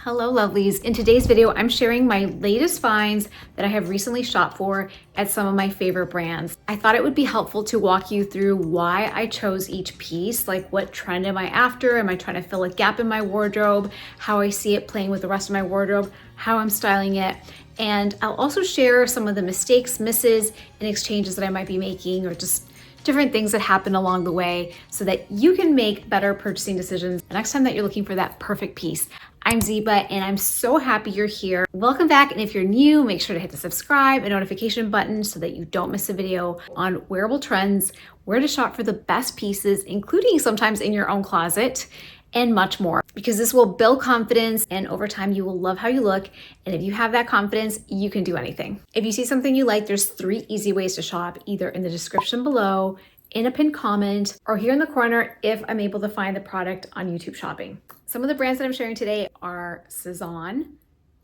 Hello lovelies. In today's video, I'm sharing my latest finds that I have recently shopped for at some of my favorite brands. I thought it would be helpful to walk you through why I chose each piece, like what trend am I after? Am I trying to fill a gap in my wardrobe? How I see it playing with the rest of my wardrobe, how I'm styling it. And I'll also share some of the mistakes, misses, and exchanges that I might be making, or just different things that happen along the way so that you can make better purchasing decisions the next time that you're looking for that perfect piece. I'm Ziba and I'm so happy you're here. Welcome back, and if you're new, make sure to hit the subscribe and notification button so that you don't miss a video on wearable trends, where to shop for the best pieces, including sometimes in your own closet, and much more, because this will build confidence and over time you will love how you look. And if you have that confidence, you can do anything. If you see something you like, there's 3 easy ways to shop, either in the description below, in a pinned comment, or here in the corner if I'm able to find the product on YouTube Shopping. Some of the brands that I'm sharing today are SEZANE,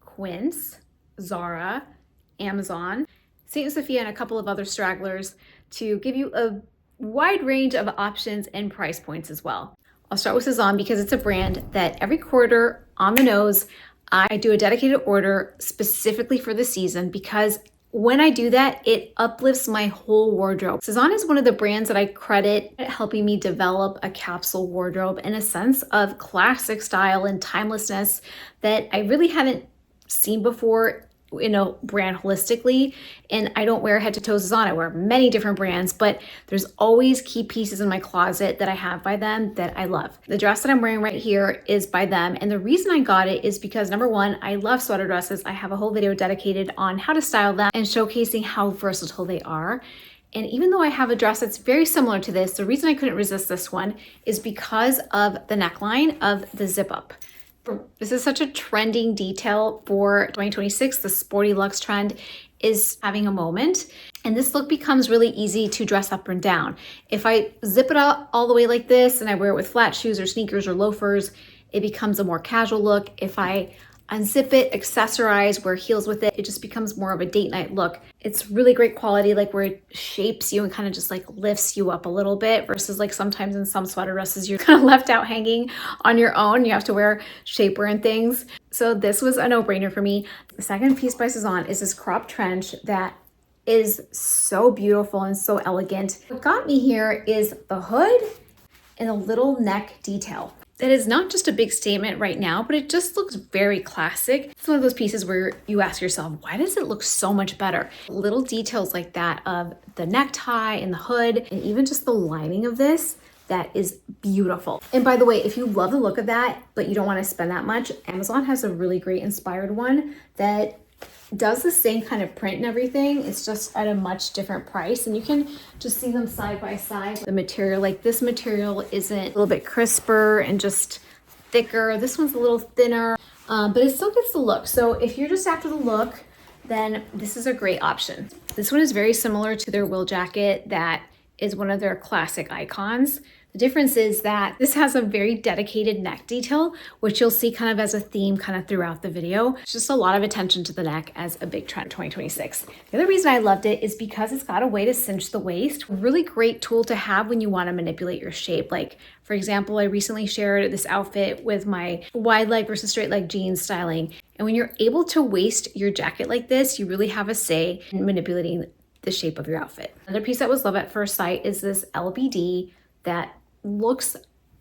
Quince, Zara, Amazon, St. Sophia, and a couple of other stragglers to give you a wide range of options and price points as well. I'll start with SEZANE because it's a brand that every quarter on the nose, I do a dedicated order specifically for the season, because when I do that, it uplifts my whole wardrobe. SEZANE is one of the brands that I credit at helping me develop a capsule wardrobe and a sense of classic style and timelessness that I really haven't seen before in a brand holistically. And I don't wear head to toe SEZANE. I wear many different brands, but there's always key pieces in my closet that I have by them that I love. The dress that I'm wearing right here is by them. And the reason I got it is because, number one, I love sweater dresses. I have a whole video dedicated on how to style them and showcasing how versatile they are. And even though I have a dress that's very similar to this, the reason I couldn't resist this one is because of the neckline of the zip up. This is such a trending detail for 2026. The sporty luxe trend is having a moment, and this look becomes really easy to dress up and down. If I zip it out all the way like this and I wear it with flat shoes or sneakers or loafers, it becomes a more casual look. If I unzip it, accessorize, wear heels with it, it just becomes more of a date night look. It's really great quality, like where it shapes you and kind of just like lifts you up a little bit, versus like sometimes in some sweater dresses you're kind of left out hanging on your own. You have to wear shapewear and things. So this was a no-brainer for me. The second piece by SEZANE is this crop trench that is so beautiful and so elegant. What got me here is the hood and a little neck detail. It is not just a big statement right now, but it just looks very classic. It's one of those pieces where you ask yourself, why does it look so much better? Little details like that of the necktie and the hood, and even just the lining of this, that is beautiful. And by the way, if you love the look of that, but you don't want to spend that much, Amazon has a really great inspired one that does the same kind of print and everything. It's just at a much different price, and you can just see them side by side. The material, like this material isn't a little bit crisper and just thicker. This one's a little thinner, but it still gets the look. So if you're just after the look, then this is a great option. This one is very similar to their Will jacket that is one of their classic icons. The difference is that this has a very dedicated neck detail, which you'll see kind of as a theme kind of throughout the video. It's just a lot of attention to the neck as a big trend in 2026. The other reason I loved it is because it's got a way to cinch the waist. Really great tool to have when you want to manipulate your shape. Like, for example, I recently shared this outfit with my wide leg versus straight leg jeans styling. And when you're able to waist your jacket like this, you really have a say in manipulating the shape of your outfit. Another piece that was love at first sight is this LBD that looks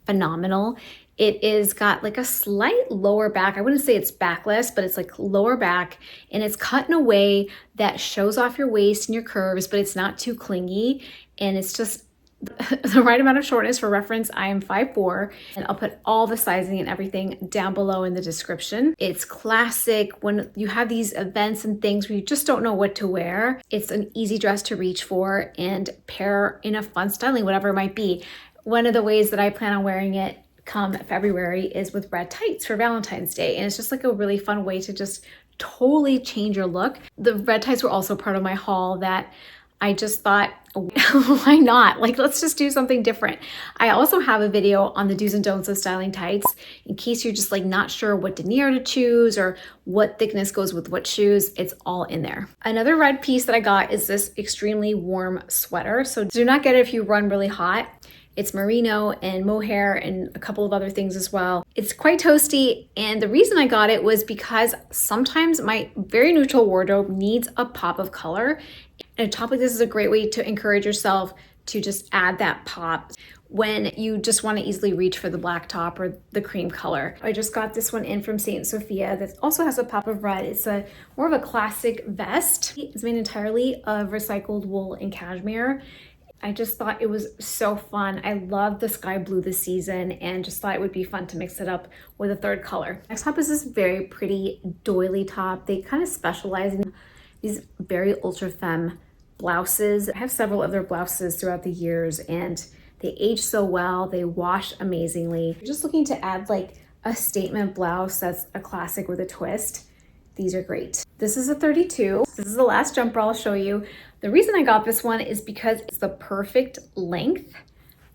phenomenal. It is got like a slight lower back. I wouldn't say it's backless, but it's like lower back, and it's cut in a way that shows off your waist and your curves, but it's not too clingy, and it's just the right amount of shortness. For reference, I am 5'4", and I'll put all the sizing and everything down below in the description. It's classic when you have these events and things where you just don't know what to wear. It's an easy dress to reach for and pair in a fun styling, whatever it might be. One of the ways that I plan on wearing it come February is with red tights for Valentine's Day. And it's just like a really fun way to just totally change your look. The red tights were also part of my haul that I just thought, why not? Like, let's just do something different. I also have a video on the do's and don'ts of styling tights in case you're just like not sure what denier to choose or what thickness goes with what shoes. It's all in there. Another red piece that I got is this extremely warm sweater. So do not get it if you run really hot. It's merino and mohair and a couple of other things as well. It's quite toasty, and the reason I got it was because sometimes my very neutral wardrobe needs a pop of color, and a top like this is a great way to encourage yourself to just add that pop when you just want to easily reach for the black top or the cream color. I just got this one in from Saint Sophia that also has a pop of red. It's a more of a classic vest. It's made entirely of recycled wool and cashmere. I just thought it was so fun. I love the sky blue this season and just thought it would be fun to mix it up with a third color. Next top is this very pretty doily top. They kind of specialize in these very ultra femme blouses. I have several of their blouses throughout the years and they age so well. They wash amazingly. Just looking to add like a statement blouse that's a classic with a twist. These are great. This is a 32. This is the last jumper I'll show you. The reason I got this one is because it's the perfect length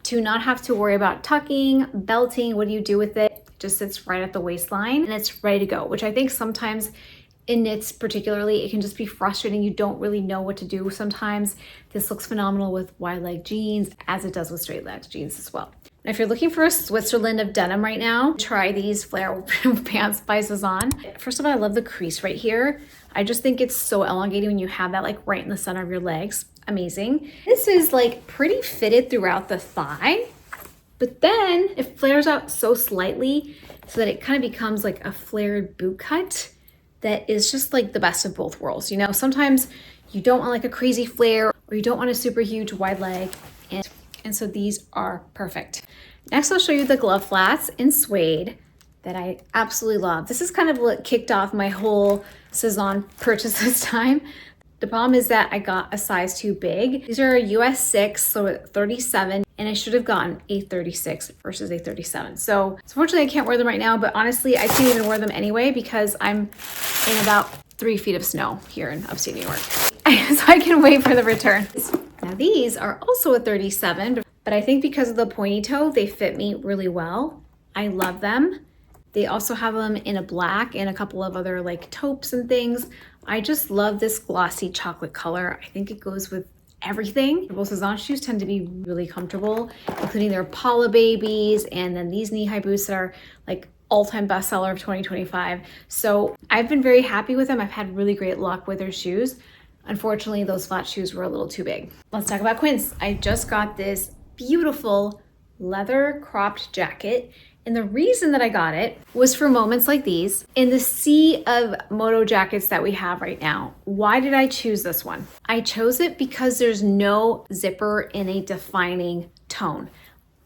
to not have to worry about tucking, belting. What do you do with it? It just sits right at the waistline and it's ready to go, which I think sometimes in knits particularly, it can just be frustrating. You don't really know what to do sometimes. This looks phenomenal with wide leg jeans, as it does with straight leg jeans as well. Now, if you're looking for a Switzerland of denim right now, try these flare pants by SEZANE. First of all, I love the crease right here. I just think it's so elongated when you have that like right in the center of your legs. Amazing. This is like pretty fitted throughout the thigh, but then it flares out so slightly so that it kind of becomes like a flared boot cut that is just like the best of both worlds. You know, sometimes you don't want like a crazy flare or you don't want a super huge wide leg. And so these are perfect. Next, I'll show you the glove flats in suede that I absolutely love. This is kind of what kicked off my whole SEZANE purchase this time. The problem is that I got a size too big. These are a US 6, so 37, and I should have gotten a 36 versus a 37. So unfortunately I can't wear them right now, but honestly, I can't even wear them anyway because I'm in about 3 feet of snow here in upstate New York. So I can wait for the return. Now these are also a 37, but I think because of the pointy toe, they fit me really well. I love them. They also have them in a black and a couple of other like taupes and things. I just love this glossy chocolate color. I think it goes with everything. Both SEZANE shoes tend to be really comfortable, including their Paula Babies and then these knee-high boots that are like all-time bestseller of 2025. So I've been very happy with them. I've had really great luck with their shoes. Unfortunately, those flat shoes were a little too big. Let's talk about Quince. I just got this beautiful leather cropped jacket. And the reason that I got it was for moments like these. In the sea of Moto jackets that we have right now, why did I choose this one? I chose it because there's no zipper in a defining tone.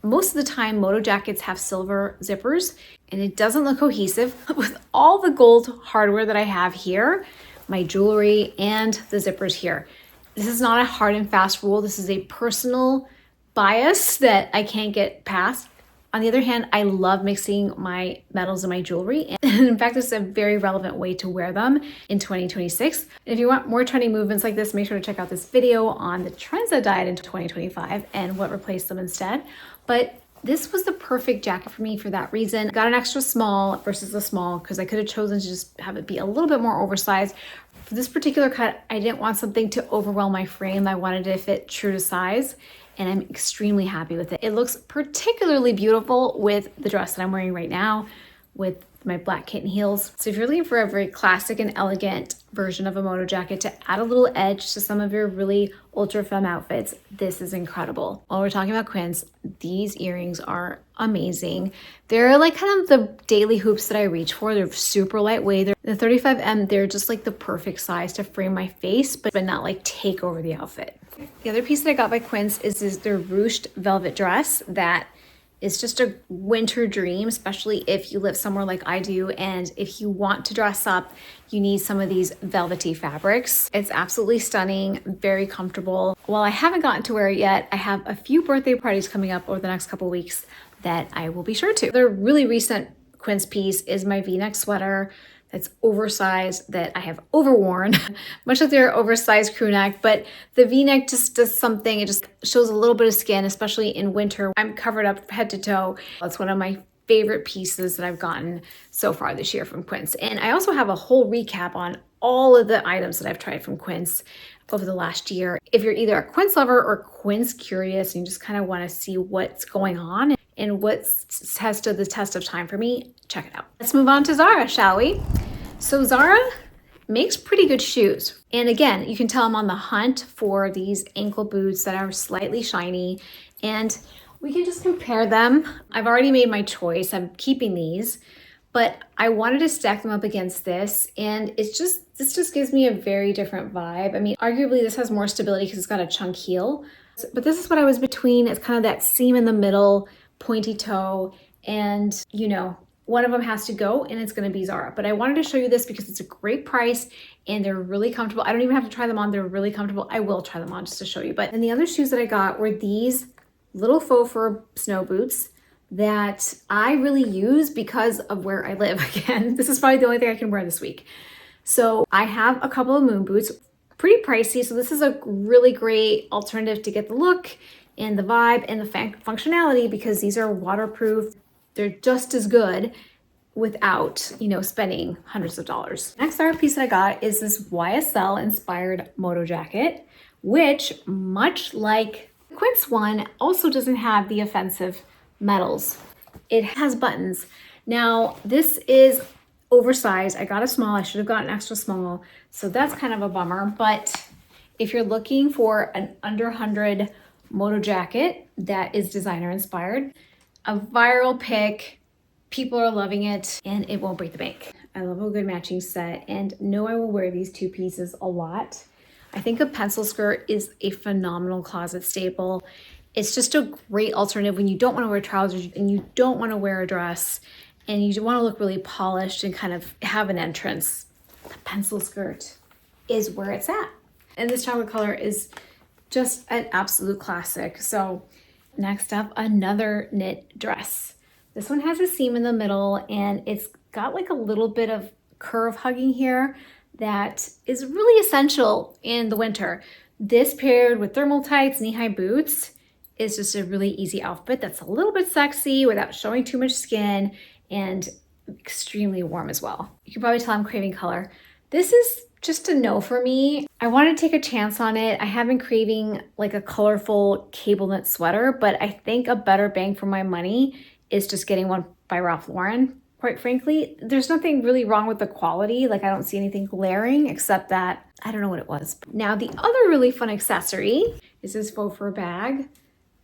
Most of the time, Moto jackets have silver zippers and it doesn't look cohesive. With all the gold hardware that I have here, my jewelry and the zippers here. This is not a hard and fast rule. This is a personal bias that I can't get past. On the other hand, I love mixing my metals and my jewelry. And in fact, this is a very relevant way to wear them in 2026. And if you want more trendy movements like this, make sure to check out this video on the trends that died in 2025 and what replaced them instead. But this was the perfect jacket for me for that reason. Got an extra small versus a small because I could have chosen to just have it be a little bit more oversized. For this particular cut, I didn't want something to overwhelm my frame. I wanted it to fit true to size. And I'm extremely happy with it. It looks particularly beautiful with the dress that I'm wearing right now with my black kitten heels. So if you're looking for a very classic and elegant version of a Moto jacket to add a little edge to some of your really ultra femme outfits, this is incredible. While we're talking about Quince, these earrings are amazing. They're like kind of the daily hoops that I reach for. They're super lightweight. The 35M, they're just like the perfect size to frame my face, but not like take over the outfit. The other piece that I got by Quince is their ruched velvet dress that is just a winter dream, especially if you live somewhere like I do. And if you want to dress up, you need some of these velvety fabrics. It's absolutely stunning, very comfortable. While I haven't gotten to wear it yet, I have a few birthday parties coming up over the next couple weeks that I will be sure to. The really recent Quince piece is my V-neck sweater that's oversized that I have overworn, much like their oversized crew neck, but the V-neck just does something. It just shows a little bit of skin, especially in winter. I'm covered up head to toe. It's one of my favorite pieces that I've gotten so far this year from Quince. And I also have a whole recap on all of the items that I've tried from Quince over the last year. If you're either a Quince lover or Quince curious and you just kind of want to see what's going on and what has stood the test of time for me, check it out. Let's move on to Zara, shall we? So Zara makes pretty good shoes. And again, you can tell I'm on the hunt for these ankle boots that are slightly shiny, and we can just compare them. I've already made my choice. I'm keeping these, but I wanted to stack them up against this, and this just gives me a very different vibe. I mean, arguably this has more stability because it's got a chunk heel, but this is what I was between. It's kind of that seam in the middle, pointy toe, and you know, one of them has to go, and it's going to be Zara. But I wanted to show you this because it's a great price and they're really comfortable. I don't even have to try them on. They're really comfortable. I will try them on just to show you. And the other shoes that I got were these little faux fur snow boots that I really use because of where I live. Again, this is probably the only thing I can wear this week. So I have a couple of moon boots, pretty pricey. So this is a really great alternative to get the look and the vibe and the functionality because these are waterproof. They're just as good without, you know, spending hundreds of dollars. Next art piece that I got is this YSL inspired Moto Jacket, which much like the Quince one also doesn't have the offensive metals. It has buttons. Now this is oversized. I got a small. I should have gotten extra small. So that's kind of a bummer. But if you're looking for an under 100 Moto jacket that is designer inspired, a viral pick, people are loving it, and it won't break the bank. I love a good matching set, and know I will wear these two pieces a lot. I think a pencil skirt is a phenomenal closet staple. It's just a great alternative when you don't want to wear trousers and you don't want to wear a dress and you want to look really polished and kind of have an entrance. The pencil skirt is where it's at. And this chocolate color is just an absolute classic. So next up, another knit dress. This one has a seam in the middle and it's got like a little bit of curve hugging here that is really essential in the winter. This paired with thermal tights, knee-high boots is just a really easy outfit that's a little bit sexy without showing too much skin and extremely warm as well. You can probably tell I'm craving color. This is just a no for me. I want to take a chance on it. I have been craving like a colorful cable knit sweater, but I think a better bang for my money is just getting one by Ralph Lauren. Quite frankly, there's nothing really wrong with the quality. Like I don't see anything glaring except that, I don't know what it was. Now the other really fun accessory is this faux fur bag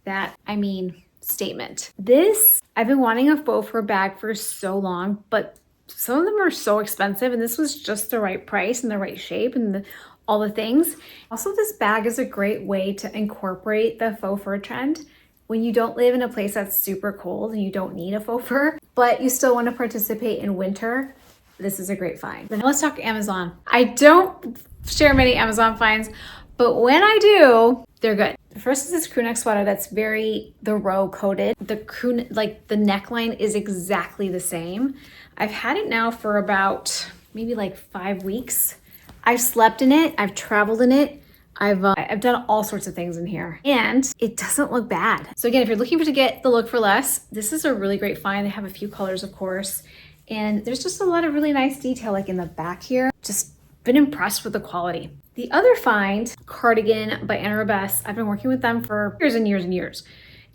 that, I mean, statement. This, I've been wanting a faux fur bag for so long, but some of them are so expensive and this was just the right price and the right shape and all the things. Also, this bag is a great way to incorporate the faux fur trend when you don't live in a place that's super cold and you don't need a faux fur, but you still want to participate in winter. This is a great find. But now let's talk Amazon. I don't share many Amazon finds, but when I do, they're good. The first is this crew neck sweater that's very the row coated. The crew, like the neckline is exactly the same. I've had it now for about maybe like 5 weeks. I've slept in it, I've traveled in it, I've done all sorts of things in here and it doesn't look bad. So again, if you're looking to get the look for less, this is a really great find. They have a few colors, of course, and there's just a lot of really nice detail like in the back here. Just been impressed with the quality. The other find, Cardigan by Anna Rabess. I've been working with them for years and years and years.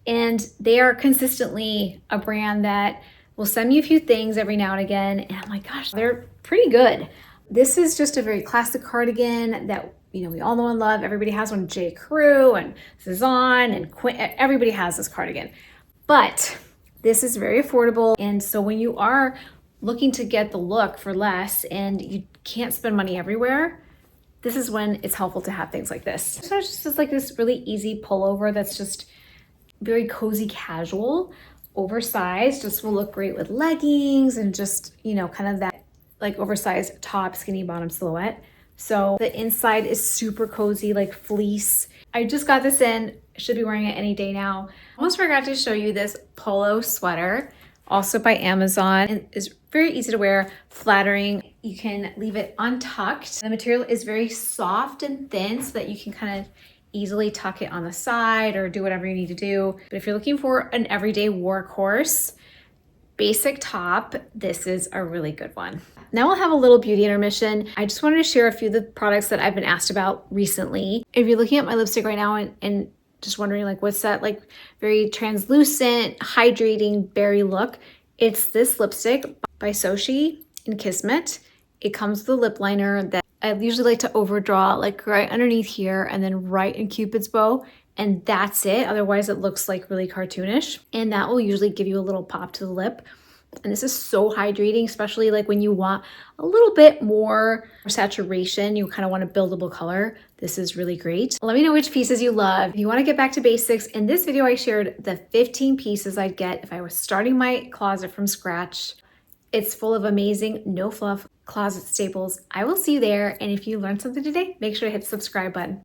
And they are consistently a brand that will send me a few things every now and again. And I'm like, gosh, they're pretty good. This is just a very classic cardigan that, you know, we all know and love. Everybody has one, J. Crew and SEZANE and Quince. Everybody has this cardigan. But this is very affordable. And so when you are looking to get the look for less and you can't spend money everywhere, this is when it's helpful to have things like this. So it's just like this really easy pullover that's just very cozy casual, oversized, just will look great with leggings and just, you know, kind of that like oversized top, skinny bottom silhouette. So the inside is super cozy, like fleece. I just got this in, should be wearing it any day now. Almost forgot to show you this polo sweater, also by Amazon, and is very easy to wear, flattering. You can leave it untucked. The material is very soft and thin so that you can kind of easily tuck it on the side or do whatever you need to do. But if you're looking for an everyday workhorse, basic top, this is a really good one. Now we'll have a little beauty intermission. I just wanted to share a few of the products that I've been asked about recently. If you're looking at my lipstick right now and just wondering like what's that like very translucent, hydrating berry look, it's this lipstick by Sochi in Kismet. It comes with a lip liner that I usually like to overdraw like right underneath here and then right in Cupid's bow. And that's it. Otherwise it looks like really cartoonish. And that will usually give you a little pop to the lip. And this is so hydrating, especially like when you want a little bit more saturation, you kind of want a buildable color. This is really great. Let me know which pieces you love. If you want to get back to basics, in this video I shared the 15 pieces I'd get if I was starting my closet from scratch. It's full of amazing, no fluff closet staples. I will see you there. And if you learned something today, make sure to hit the subscribe button.